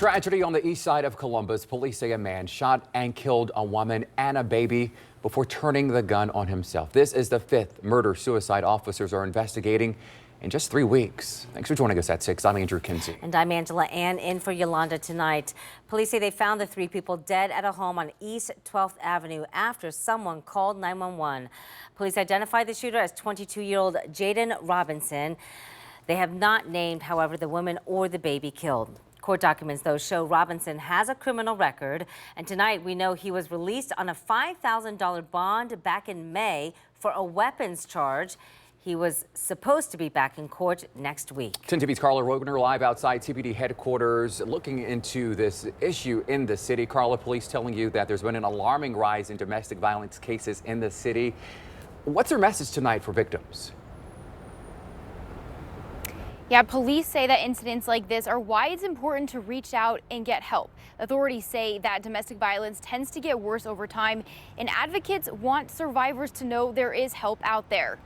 Tragedy on the east side of Columbus. Police say a man shot and killed a woman and a baby before turning the gun on himself. This is the fifth murder-suicide officers are investigating in just 3 weeks. Thanks for joining us at 6. I'm Andrew Kinsey. And I'm Angela Ann, in for Yolanda tonight. Police say they found the 3 people dead at a home on East 12th Avenue after someone called 911. Police identified the shooter as 22-year-old Jaden Robinson. They have not named, however, the woman or the baby killed. Court documents, though, show Robinson has a criminal record, and tonight we know he was released on a $5,000 bond back in May for a weapons charge. He was supposed to be back in court next week. 10 TV's Carla Rogner live outside CPD headquarters looking into this issue in the city. Carla, police telling you that there's been an alarming rise in domestic violence cases in the city. What's their message tonight for victims? Yeah, police say that incidents like this are why it's important to reach out and get help. Authorities say that domestic violence tends to get worse over time, and advocates want survivors to know there is help out there.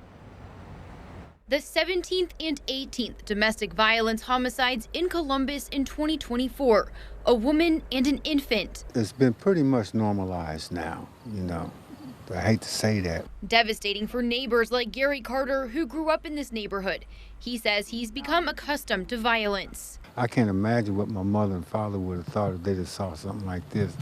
The 17th and 18th domestic violence homicides in Columbus in 2024, a woman and an infant. It's been pretty much normalized now, I hate to say that. Devastating for neighbors like Gary Carter, who grew up in this neighborhood. He says he's become accustomed to violence. I can't imagine what my mother and father would have thought if they just saw something like this.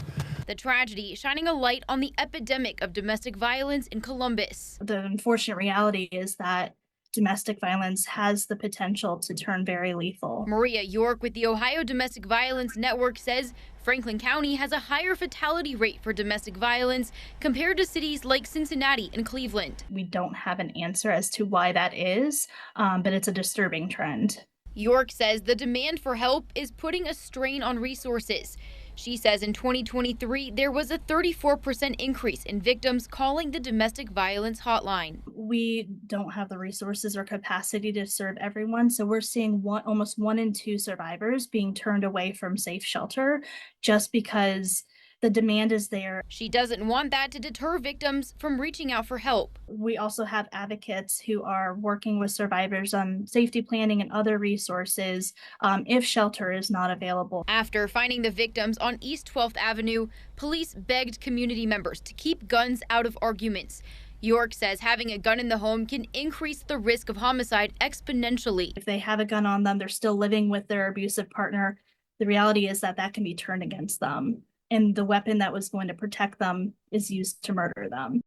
The tragedy shining a light on the epidemic of domestic violence in Columbus. The unfortunate reality is that domestic violence has the potential to turn very lethal. Maria York with the Ohio Domestic Violence Network says Franklin County has a higher fatality rate for domestic violence compared to cities like Cincinnati and Cleveland. We don't have an answer as to why that is, but it's a disturbing trend. York says the demand for help is putting a strain on resources. She says in 2023, there was a 34% increase in victims calling the domestic violence hotline. We don't have the resources or capacity to serve everyone, so we're seeing almost 1 in 2 survivors being turned away from safe shelter just because the demand is there. She doesn't want that to deter victims from reaching out for help. We also have advocates who are working with survivors on safety planning and other resources if shelter is not available. After finding the victims on East 12th Avenue, police begged community members to keep guns out of arguments. York says having a gun in the home can increase the risk of homicide exponentially. If they have a gun on them, they're still living with their abusive partner. The reality is that that can be turned against them, and the weapon that was going to protect them is used to murder them.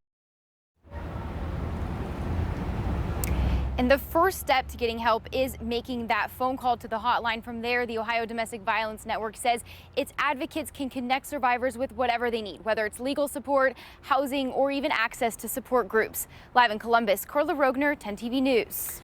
And the first step to getting help is making that phone call to the hotline. From there, the Ohio Domestic Violence Network says its advocates can connect survivors with whatever they need, whether it's legal support, housing, or even access to support groups. Live in Columbus, Carla Rogner, 10 TV News.